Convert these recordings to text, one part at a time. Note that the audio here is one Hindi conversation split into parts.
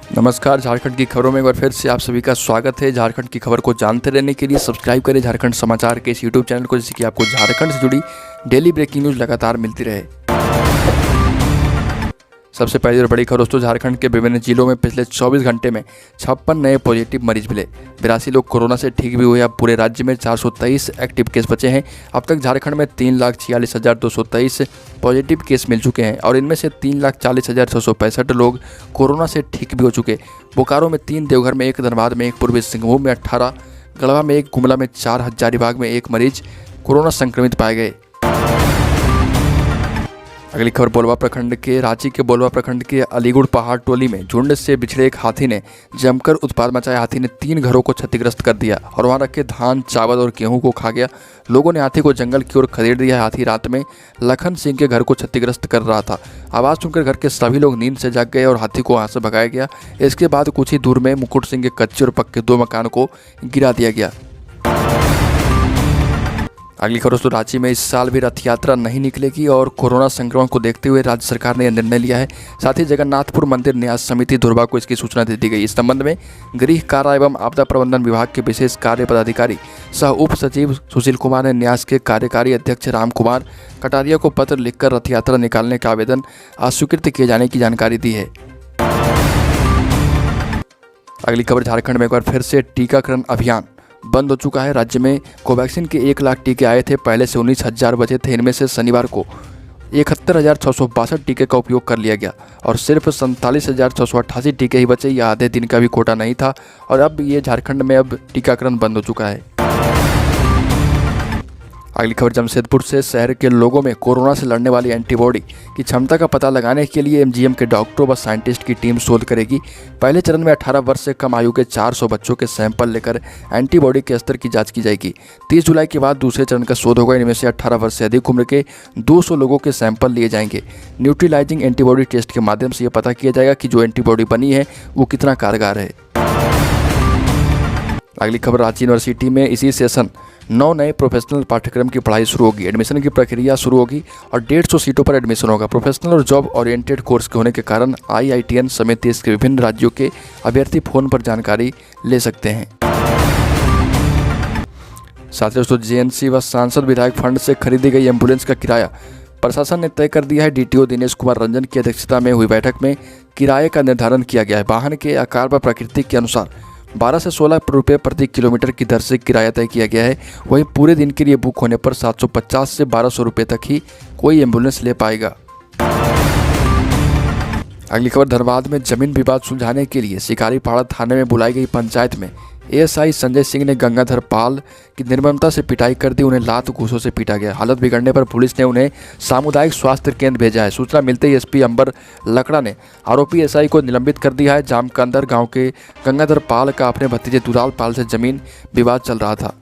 नमस्कार। झारखंड की खबरों में एक बार फिर से आप सभी का स्वागत है। झारखंड की खबर को जानते रहने के लिए सब्सक्राइब करें झारखंड समाचार के इस यूट्यूब चैनल को, जिससे कि आपको झारखंड से जुड़ी डेली ब्रेकिंग न्यूज़ लगातार मिलती रहे। सबसे पहली और बड़ी खबर दोस्तों, झारखंड के विभिन्न जिलों में पिछले 24 घंटे में 56 नए पॉजिटिव मरीज मिले। 82 लोग कोरोना से ठीक भी हुए। अब पूरे राज्य में 423 एक्टिव केस बचे हैं। अब तक झारखंड में 3,46,223 पॉजिटिव केस मिल चुके हैं और इनमें से 3,40,665 लोग कोरोना से ठीक भी हो चुके। बोकारो में 3, देवघर में 1, धनबाद में 1, पूर्वी सिंहभूम में 18, गढ़वा में 1, गुमला में 4, हजारीबाग में 1 मरीज कोरोना संक्रमित पाए गए। अगली खबर बोलवा प्रखंड के रांची के बोलवा प्रखंड के अलीगुड़ पहाड़ टोली में झुंड से बिछड़े एक हाथी ने जमकर उत्पात मचाया। हाथी ने 3 घरों को क्षतिग्रस्त कर दिया और वहां रखे धान, चावल और गेहूं को खा गया। लोगों ने हाथी को जंगल की ओर खदेड़ दिया। हाथी रात में लखन सिंह के घर को क्षतिग्रस्त कर रहा था। आवाज़ सुनकर घर के सभी लोग नींद से जाग गए और हाथी को वहां से भगाया गया। इसके बाद कुछ ही दूर में मुकुट सिंह के कच्चे और पक्के 2 मकान को गिरा दिया गया। अगली खबर दोस्तों, रांची में इस साल भी रथ यात्रा नहीं निकलेगी और कोरोना संक्रमण को देखते हुए राज्य सरकार ने यह निर्णय लिया है। साथ ही जगन्नाथपुर मंदिर न्यास समिति धुरवा को इसकी सूचना दे दी गई। इस संबंध में गृह कारा एवं आपदा प्रबंधन विभाग के विशेष कार्य पदाधिकारी सह उप सचिव सुशील कुमार ने न्यास के कार्यकारी अध्यक्ष राम कुमार कटारिया को पत्र लिखकर रथ यात्रा निकालने का आवेदन अस्वीकृत किए जाने की जानकारी दी है। अगली खबर, झारखंड में एक बार फिर से टीकाकरण अभियान बंद हो चुका है। राज्य में कोवैक्सीन के 1 लाख टीके आए थे। पहले से 19,000 बचे थे। इनमें से शनिवार को 71,662 टीके का उपयोग कर लिया गया और सिर्फ 47,688 टीके ही बचे। यह आधे दिन का भी कोटा नहीं था और अब ये झारखंड में अब टीकाकरण बंद हो चुका है। अगली खबर, जमशेदपुर से शहर के लोगों में कोरोना से लड़ने वाली एंटीबॉडी की क्षमता का पता लगाने के लिए एमजीएम के डॉक्टरों व साइंटिस्ट की टीम शोध करेगी। पहले चरण में 18 वर्ष से कम आयु के 400 बच्चों के सैंपल लेकर एंटीबॉडी के स्तर की जांच की जाएगी। 30 जुलाई के बाद दूसरे चरण का शोध होगा। इनमें से 18 वर्ष से अधिक उम्र के 200 लोगों के सैंपल लिए जाएंगे। न्यूट्रलाइजिंग एंटीबॉडी टेस्ट के माध्यम से यह पता किया जाएगा कि जो एंटीबॉडी बनी है वो कितना कारगर है। अगली खबर, रांची यूनिवर्सिटी में इसी सेशन 9 नए प्रोफेशनल पाठ्यक्रम की पढ़ाई शुरू होगी। एडमिशन की प्रक्रिया शुरू होगी और 150 सीटों पर एडमिशन होगा। प्रोफेशनल और जॉब ओरिएंटेड कोर्स के होने के कारण IITN समेत देश के विभिन्न राज्यों के अभ्यर्थी फोन पर जानकारी ले सकते हैं। साथ ही दोस्तों, JNC व सांसद विधायक फंड से खरीदी गई एम्बुलेंस का किराया प्रशासन ने तय कर दिया है। DTO दिनेश कुमार रंजन की अध्यक्षता में हुई बैठक में किराए का निर्धारण किया गया है। वाहन के आकार व प्रकृति के अनुसार 12 से 16 रुपये प्रति किलोमीटर की दर से किराया तय किया गया है। वहीं पूरे दिन के लिए बुक होने पर 750 से 1200 रुपये तक ही कोई एम्बुलेंस ले पाएगा। अगली खबर, धनबाद में जमीन विवाद सुलझाने के लिए शिकारीपाड़ा थाने में बुलाई गई पंचायत में ASI संजय सिंह ने गंगाधर पाल की निर्ममता से पिटाई कर दी। उन्हें लात घूंसों से पीटा गया। हालत बिगड़ने पर पुलिस ने उन्हें सामुदायिक स्वास्थ्य केंद्र भेजा है। सूचना मिलते ही SP अंबर लकड़ा ने आरोपी SI को निलंबित कर दिया है। जामकंदर गांव के गंगाधर पाल का अपने भतीजे दुलाल पाल से जमीन विवाद चल रहा था।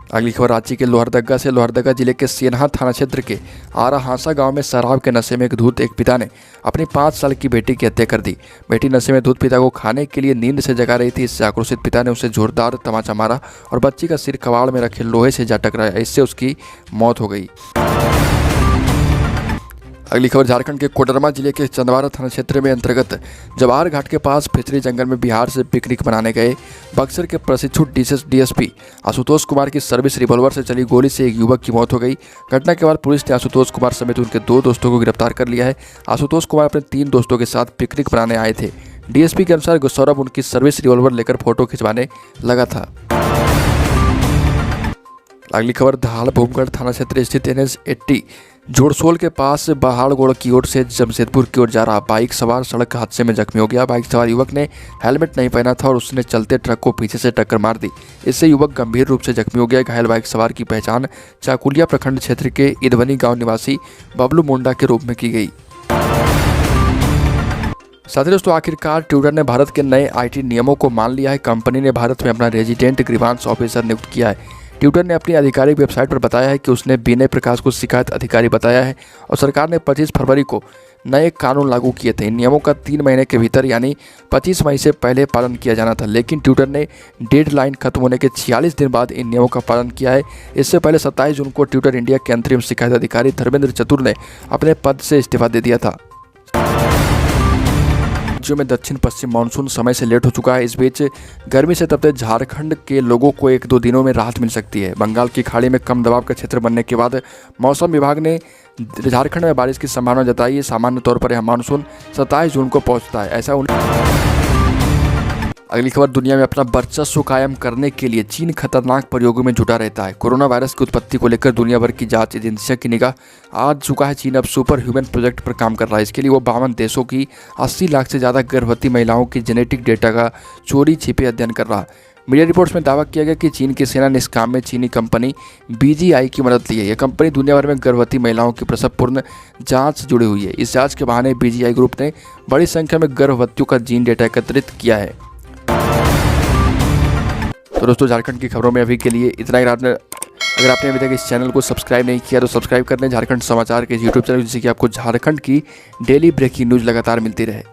अगली खबर, रांची के लोहरदगा से। लोहरदगा जिले के सेनहा थाना क्षेत्र के आरा हांसा गांव में शराब के नशे में धुत एक पिता ने अपनी 5 साल की बेटी की हत्या कर दी। बेटी नशे में धुत पिता को खाने के लिए नींद से जगा रही थी। इससे आक्रोशित पिता ने उसे जोरदार तमाचा मारा और बच्ची का सिर कबाड़ में रखे लोहे से जा टकराया। इससे उसकी मौत हो गई। अगली खबर, झारखंड के कोडरमा जिले के चंदवारा थाना क्षेत्र में अंतर्गत जवाहर घाट के पास फिचरी जंगल में बिहार से पिकनिक मनाने गए बक्सर के प्रशिक्षुत DSP आशुतोष कुमार की सर्विस रिवॉल्वर से चली गोली से एक युवक की मौत हो गई। घटना के बाद पुलिस ने आशुतोष कुमार समेत उनके 2 दोस्तों को गिरफ्तार कर लिया है। आशुतोष कुमार अपने 3 दोस्तों के साथ पिकनिक मनाने आए थे। DSP के अनुसार सौरभ उनकी सर्विस रिवॉल्वर लेकर फोटो खिंचवाने लगा था। अगली खबर, धाल भूमगढ़ थाना क्षेत्र स्थित NH80 जोड़सोल के पास बहाड़गोड़ की ओर से जमशेदपुर की ओर जा रहा बाइक सवार सड़क हादसे में जख्मी हो गया। बाइक सवार युवक ने हेलमेट नहीं पहना था और उसने चलते ट्रक को पीछे से टक्कर मार दी। इससे युवक गंभीर रूप से जख्मी हो गया। घायल बाइक सवार की पहचान चाकुलिया प्रखंड क्षेत्र के इदवनी गांव निवासी बबलू मुंडा के रूप में की गई। साथ ही दोस्तों, आखिरकार ट्विटर ने भारत के नए IT नियमों को मान लिया है। कंपनी ने भारत में अपना रेजिडेंट ग्रीवांस ऑफिसर नियुक्त किया है। ट्विटर ने अपनी आधिकारिक वेबसाइट पर बताया है कि उसने विनय प्रकाश को शिकायत अधिकारी बताया है और सरकार ने 25 फरवरी को नए कानून लागू किए थे। इन नियमों का 3 महीने के भीतर यानी 25 मई से पहले पालन किया जाना था, लेकिन ट्विटर ने डेडलाइन खत्म होने के 46 दिन बाद इन नियमों का पालन किया है। इससे पहले 27 जून को ट्विटर इंडिया के अंतरिम शिकायत अधिकारी धर्मेंद्र चतुर ने अपने पद से इस्तीफा दे दिया था। राज्यों में दक्षिण पश्चिम मानसून समय से लेट हो चुका है। इस बीच गर्मी से तपते झारखंड के लोगों को 1-2 दिनों में राहत मिल सकती है। बंगाल की खाड़ी में कम दबाव का क्षेत्र बनने के बाद मौसम विभाग ने झारखंड में बारिश की संभावना जताई है। सामान्य तौर पर यह मानसून 27 जून को पहुंचता है। ऐसा अगली खबर, दुनिया में अपना वर्चस्व कायम करने के लिए चीन खतरनाक प्रयोगों में जुटा रहता है। कोरोना वायरस की उत्पत्ति को लेकर दुनिया भर की जांच एजेंसियों की निगाह आ चुका है। चीन अब सुपर ह्यूमन प्रोजेक्ट पर काम कर रहा है। इसके लिए वो 52 देशों की 80 लाख से ज़्यादा गर्भवती महिलाओं की जेनेटिक डेटा का चोरी छिपे अध्ययन कर रहा है। मीडिया रिपोर्ट्स में दावा किया गया कि चीन की सेना ने इस काम में चीनी कंपनी BGI की मदद ली है। यह कंपनी दुनिया भर में गर्भवती महिलाओं की प्रसव पूर्ण जाँच से जुड़ी हुई है। इस जाँच के बहाने BGI ग्रुप ने बड़ी संख्या में गर्भवतियों का जीन डेटा एकत्रित किया है। तो दोस्तों, झारखंड की खबरों में अभी के लिए इतना ही। अगर आपने अभी तक इस चैनल को सब्सक्राइब नहीं किया तो सब्सक्राइब कर लें झारखंड समाचार के YouTube चैनल, जिससे कि आपको झारखंड की डेली ब्रेकिंग न्यूज़ लगातार मिलती रहे।